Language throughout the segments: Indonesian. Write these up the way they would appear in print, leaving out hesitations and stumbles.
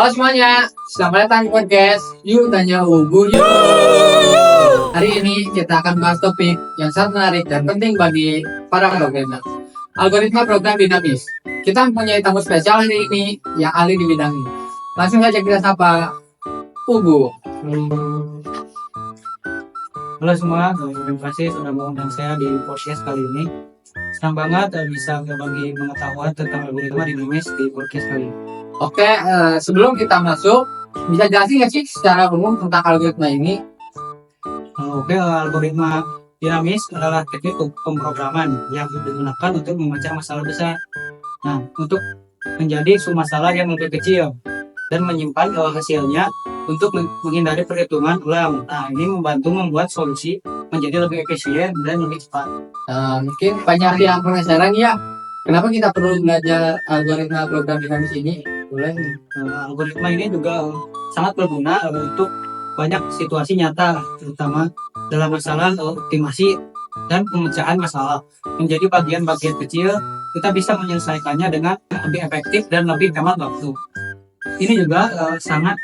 Halo semuanya, selamat datang di podcast Yuk Tanya Ugu Yuk. Hari ini kita akan bahas topik yang sangat menarik dan penting bagi para programmer. Algoritma program dinamis. Kita mempunyai tamu spesial hari ini yang ahli di bidang ini. Langsung saja kita sapa Ugu. Halo semua, terima kasih sudah mengundang saya di podcast kali ini. Senang banget bisa berbagi pengetahuan tentang algoritma dinamis di podcast kali ini. Oke, sebelum kita masuk, bisa jelasin nggak sih secara umum tentang algoritma ini? Oke, algoritma dinamis adalah teknik pemrograman yang digunakan untuk memecah masalah besar. Nah, untuk menjadi masalah yang lebih kecil dan menyimpan hasilnya untuk menghindari perhitungan ulang. Nah, ini membuat solusi menjadi lebih efisien dan lebih cepat. Mungkin banyak yang penasaran ya, kenapa kita perlu belajar algoritma program dinamis ini? Boleh. Algoritma ini juga sangat berguna untuk banyak situasi nyata, terutama dalam masalah optimasi dan pemecahan masalah. Menjadi bagian-bagian kecil, kita bisa menyelesaikannya dengan lebih efektif dan lebih hemat waktu. Ini juga sangat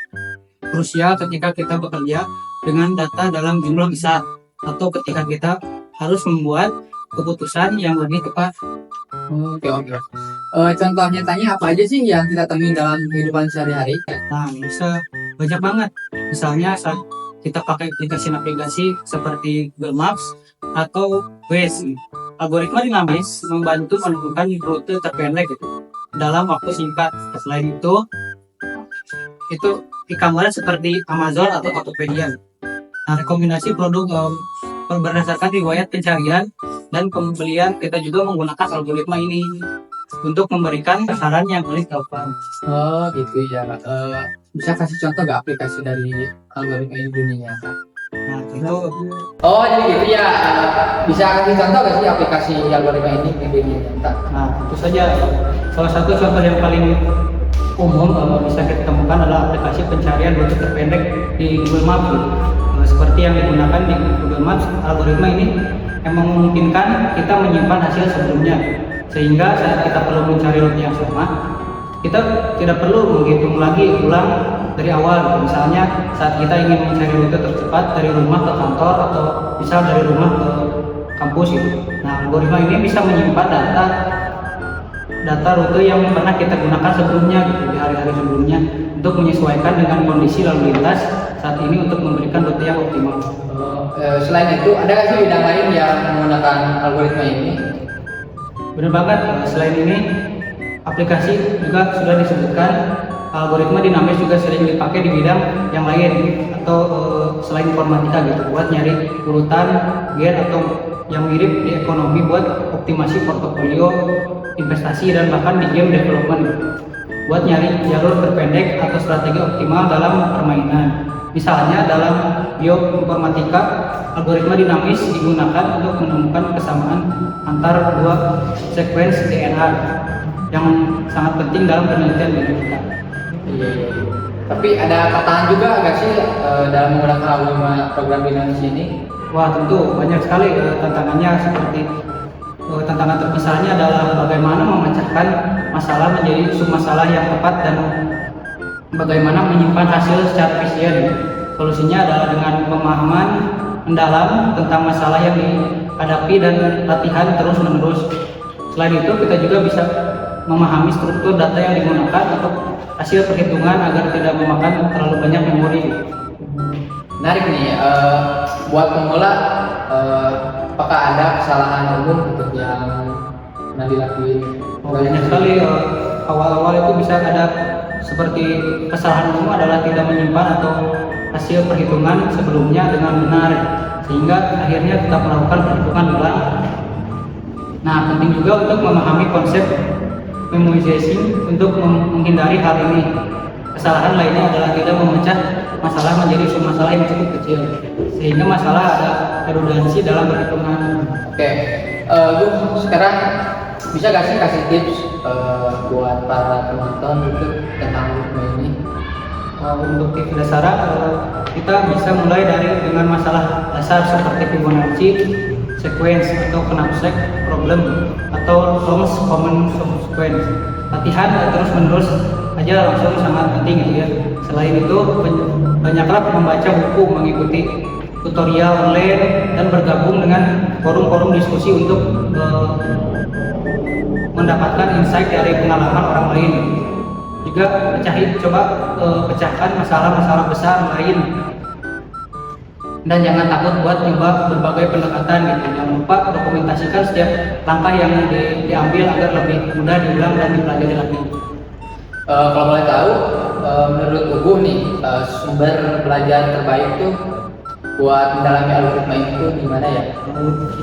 krusial ketika kita bekerja dengan data dalam jumlah besar atau ketika kita harus membuat keputusan yang lebih tepat. Oke. Contoh nyatanya apa aja sih yang kita temui dalam kehidupan sehari-hari? Nah, bisa banyak banget. Misalnya saat kita pakai aplikasi navigasi seperti Google Maps atau Waze. Algoritma dinamis membantu menemukan rute terpendek dalam waktu singkat. Selain itu e-commerce seperti Amazon atau Tokopedia. Nah, rekomendasi produk berdasarkan riwayat pencarian dan pembelian, kita juga menggunakan algoritma ini untuk memberikan saran yang paling tepat. Oh gitu ya. Bisa kasih contoh nggak aplikasi dari algoritma ini dunia nyata? Nah, itu Oh jadi gitu ya. Bisa kasih contoh nggak sih aplikasi algoritma ini di dunia nyata? Nah, tentu saja salah satu contoh yang paling umum bisa kita temukan adalah aplikasi pencarian rute terpendek di Google Maps. Seperti yang digunakan di Google Maps, algoritma ini yang memungkinkan kita menyimpan hasil sebelumnya, sehingga saat kita perlu mencari rute yang sama, kita tidak perlu menghitung lagi ulang dari awal. Misalnya saat kita ingin mencari rute tercepat dari rumah ke kantor atau misal dari rumah ke kampus gitu. Nah, algoritma ini bisa menyimpan data rute yang pernah kita gunakan sebelumnya gitu, di hari-hari sebelumnya untuk menyesuaikan dengan kondisi lalu lintas saat ini untuk memberikan rute yang optimal. Selain itu, ada nggak sih bidang lain yang menggunakan algoritma ini? Benar banget, selain ini aplikasi juga sudah disebutkan algoritma dinamis juga sering dipakai di bidang yang lain atau selain informatika gitu, buat nyari urutan gen atau yang mirip di ekonomi buat optimasi portofolio investasi dan bahkan di game development buat nyari jalur terpendek atau strategi optimal dalam permainan. Misalnya dalam bioinformatika, algoritma dinamis digunakan untuk menemukan kesamaan antar dua sekuens DNA yang sangat penting dalam penelitian genetika. Iya. Tapi ada tantangan juga nggak sih dalam menggunakan algoritma program dinamis ini? Wah, tentu banyak sekali tantangannya, seperti tantangan terbesarnya adalah bagaimana memecahkan masalah menjadi submasalah yang tepat dan bagaimana menyimpan hasil secara efisien. Solusinya adalah dengan pemahaman mendalam tentang masalah yang dihadapi dan latihan terus-menerus. Selain itu, kita juga bisa memahami struktur data yang digunakan untuk hasil perhitungan agar tidak memakan terlalu banyak memori. Menarik nih, buat pemula, apakah ada kesalahan umum gitu yang pernah dilakuin? Banyak sekali awal-awal itu bisa ada seperti kesalahan umum adalah tidak menyimpan atau hasil perhitungan sebelumnya dengan benar, sehingga akhirnya kita melakukan perhitungan ulang. Nah, penting juga untuk memahami konsep memoization untuk menghindari hal ini. Kesalahan lainnya adalah tidak memecah masalah menjadi submasalah yang cukup kecil, sehingga masalah ada redundansi dalam perhitungan. Oke, Gu, sekarang bisa gak sih kasih tips buat para penonton gitu tentang algoritma ini? Untuk tips dasar, kita bisa mulai dengan masalah dasar seperti Fibonacci, sequence atau Knapsack problem atau Holmes common sequence. Latihan terus menerus aja saja langsung sangat penting gitu ya. Selain itu banyaklah membaca buku, mengikuti tutorial online dan bergabung dengan forum-forum diskusi untuk mendapatkan insight dari pengalaman orang lain. Juga pecahkan masalah-masalah besar lain, dan jangan takut buat coba berbagai pendekatan gitu. Jangan lupa dokumentasikan setiap langkah yang diambil agar lebih mudah diulang dan dipelajari lagi. Kalau boleh tahu, menurut Ubu nih, sumber belajar terbaik tuh buat mendalami algoritma itu gimana ya?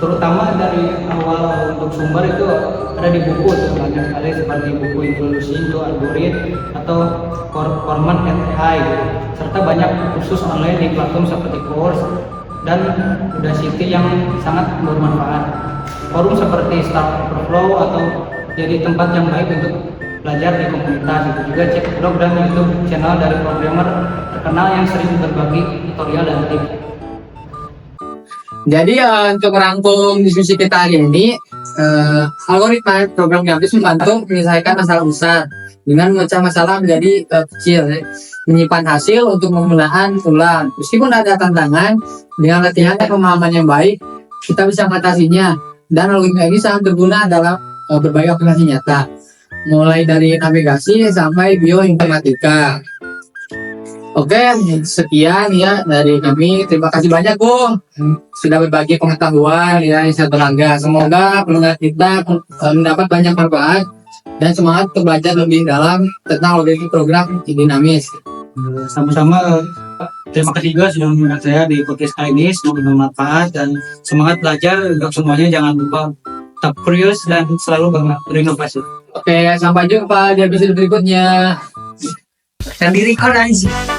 Terutama dari awal untuk sumber itu ada di buku tuh, banyak sekali seperti buku Introduction to Algorithm atau Format and AI gitu. Serta banyak kursus online di platform seperti Course dan Udacity yang sangat bermanfaat. Forum seperti Stack Overflow atau jadi tempat yang baik untuk belajar di komunitas itu. Juga cek blog dan YouTube channel dari programmer terkenal yang sering berbagi tutorial dan tips. Jadi untuk merangkum diskusi kita hari ini, algoritma program grafis membantu menyelesaikan masalah besar dengan memecah masalah menjadi kecil, menyimpan hasil untuk pembenahan ulang. Meskipun ada tantangan, dengan latihan dan pemahaman yang baik, kita bisa mengatasinya. Dan algoritma ini sangat berguna dalam berbagai aplikasi nyata, mulai dari navigasi sampai bioinformatika. Oke, sekian ya dari kami. Terima kasih banyak Bu sudah berbagi pengetahuan ya yang sangat berharga. Semoga pendengar kita mendapat banyak manfaat dan semangat untuk belajar lebih dalam tentang algoritma program dinamis. Sama-sama. Terima kasih juga sudah mengundang saya di podcast kali ini. Semoga bermanfaat dan semangat belajar untuk semuanya. Jangan lupa tetap curious dan selalu berinovasi. Oke, sampai jumpa di episode berikutnya. Dan di record aja.